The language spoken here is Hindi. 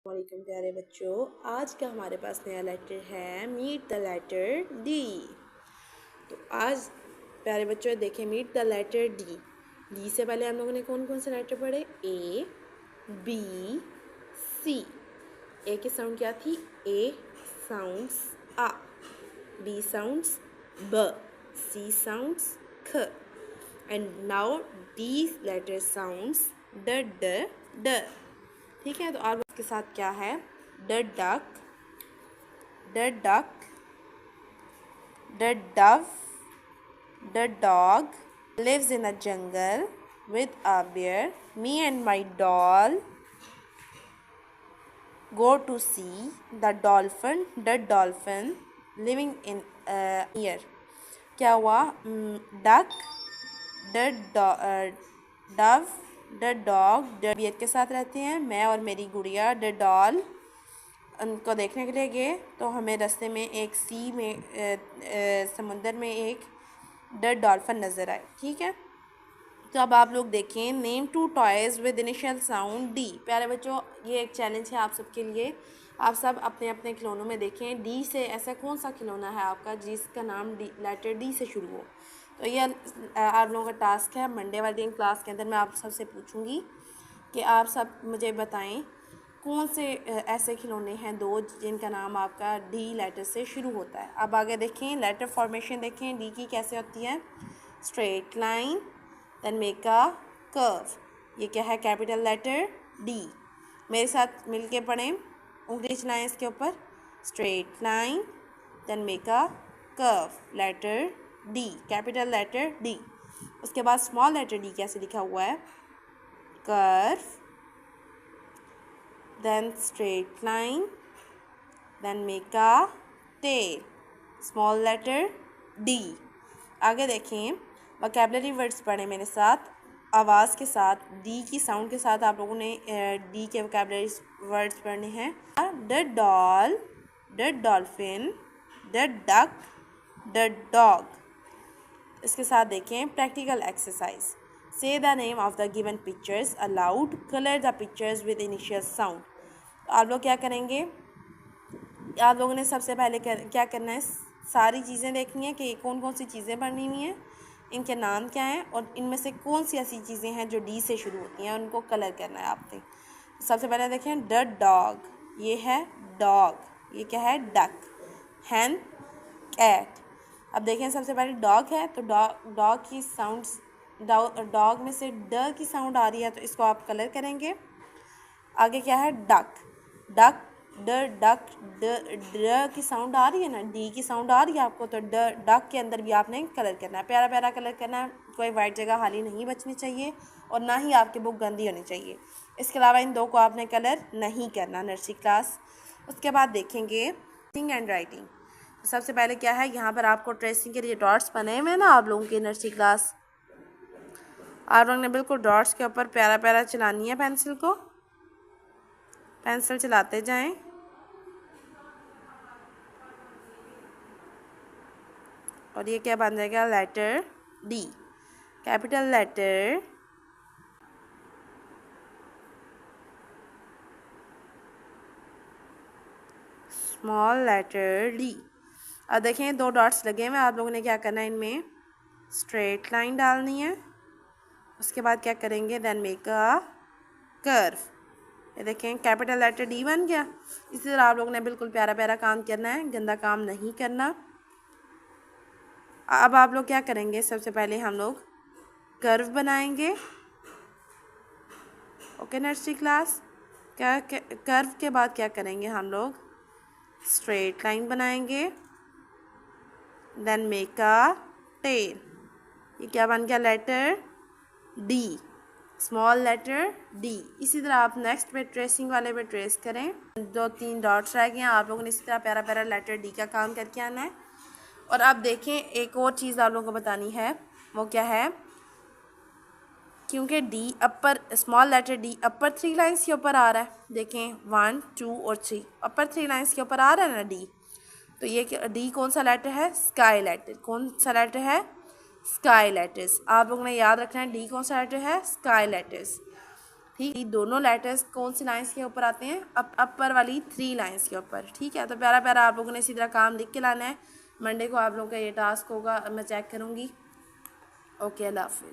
वालेकुम प्यारे बच्चों, आज का हमारे पास नया लेटर है मीट द लेटर डी। तो आज प्यारे बच्चों देखें meet the letter D. D से पहले हम लोगों ने कौन कौन से लेटर पढ़े? ए, बी, सी। ए की साउंड क्या थी? ए साउंड्स आ, बी साउंड्स ब, सी साउंड्स ख, and now D letter sounds ड ड ड। ठीक है, तो आप इसके साथ क्या है? The duck, the duck, the dove, the dog lives in a jungle with a bear. Me and my doll go to see the dolphin. The dolphin living in a ear. क्या हुआ? Duck, the dove, the dog, the bear के साथ रहते हैं। मैं और मेरी गुड़िया द डॉल उनको देखने के लिए गए, तो हमें रास्ते में एक सी में समुंदर में एक द डॉल्फिन नज़र आए। ठीक है, तो अब आप लोग देखें name two toys with initial sound D. प्यारे बच्चों, ये एक चैलेंज है आप सबके लिए। आप सब अपने अपने खिलौनों में देखें डी से ऐसा कौन सा खिलौना है आपका जिसका नाम डी लेटर डी से शुरू हो। तो ये आप लोगों का टास्क है। मंडे वाले दिन क्लास के अंदर मैं आप सबसे पूछूंगी कि आप सब मुझे बताएं कौन से ऐसे खिलौने हैं दो जिनका नाम आपका डी लेटर से शुरू होता है। अब आगे देखें लेटर फॉर्मेशन, देखें डी की कैसे होती है? Straight line, then make a curve. ये क्या है? Capital letter D. मेरे साथ मिलके पढ़ें, उंगली चलाएं इसके ऊपर। Straight line, then make a curve, letter D, capital letter D. उसके बाद स्मॉल लेटर डी कैसे लिखा हुआ है? Curve, then straight line, then make a tail, small letter D। आगे देखें वोकैबुलरी वर्ड्स पढ़ें मेरे साथ आवाज़ के साथ, डी की साउंड के साथ आप लोगों ने डी के वोकैबुलरी वर्ड्स पढ़ने हैं। The doll, the dolphin, the duck, the dog. इसके साथ देखें practical exercise. Say the name of the given pictures aloud. Color the pictures with initial sound. तो आप लोग क्या करेंगे? आप लोगों ने सबसे पहले क्या करना है? सारी चीज़ें देखनी है कि कौन कौन सी चीज़ें पढ़नी हुई हैं, इनके नाम क्या हैं और इनमें से कौन सी ऐसी चीज़ें हैं जो डी से शुरू होती हैं, उनको कलर करना है आपने। सबसे पहले देखें द डॉग, ये है डॉग। ये क्या है? डक। हैन, कैट। अब देखें सबसे पहले डॉग है, तो डॉग की साउंड्स, डॉग में से ड की साउंड आ रही है, तो इसको आप कलर करेंगे। आगे क्या है? डक, डक, ड डक, ड की साउंड आ रही है ना, डी की साउंड आ रही है आपको, तो डक के अंदर भी आपने कलर करना है, प्यारा प्यारा कलर करना है। कोई वाइट जगह खाली नहीं बचनी चाहिए और ना ही आपकी बुक गंदी होनी चाहिए। इसके अलावा इन दो को आपने कलर नहीं करना नर्सरी क्लास। उसके बाद देखेंगे ट्रेसिंग एंड राइटिंग। सबसे पहले क्या है? यहाँ पर आपको ट्रेसिंग के लिए डॉट्स बने हुए हैं ना आप लोगों की नर्सरी क्लास। आप लोगों ने बिल्कुल डॉट्स के ऊपर प्यारा प्यारा चलानी है पेंसिल को, पेंसिल चलाते जाएं। और ये क्या बन जाएगा? Letter D, capital letter, small letter D. अब देखें दो डॉट्स लगे हुए, आप लोगों ने क्या करना है? इनमें स्ट्रेट लाइन डालनी है। उसके बाद क्या करेंगे? Then make a curve. ये देखें कैपिटल लेटर डी बन गया। इसी तरह आप लोगों ने बिल्कुल प्यारा प्यारा काम करना है, गंदा काम नहीं करना। अब आप लोग क्या करेंगे? सबसे पहले हम लोग कर्व बनाएंगे। ओके नर्सरी क्लास, क्या कर्व के बाद क्या करेंगे? हम लोग स्ट्रेट लाइन बनाएंगे, देन मेक अ टेल। ये क्या बन गया? Letter D, small letter D. इसी तरह आप नेक्स्ट पे ट्रेसिंग वाले पे ट्रेस करें। दो तीन डॉट्स रह गए हैं, आप लोगों ने इसी तरह प्यारा प्यारा लेटर डी का काम करके आना है। और अब देखें एक और चीज़ आप लोगों को बतानी है, वो क्या है? क्योंकि डी अपर, स्मॉल लेटर डी अपर 3 लाइन्स के ऊपर आ रहा है। देखें 1, 2 और 3 अपर 3 लाइन्स के ऊपर आ रहा है ना डी। तो ये डी कौन सा लेटर है? Sky letter. कौन सा लेटर है? Sky letters. आप लोगों ने याद रखना है डी कौन सा लेटर है? Sky letters. ठीक, दोनों लेटर्स कौन सी लाइंस के ऊपर आते हैं? अपर वाली 3 लाइंस के ऊपर। ठीक है, तो प्यारा प्यारा आप लोगों ने इसी तरह काम लिख के लाना है। मंडे को आप लोगों का ये टास्क होगा, मैं चेक करूँगी। ओके, अल्लाह हाफिज़।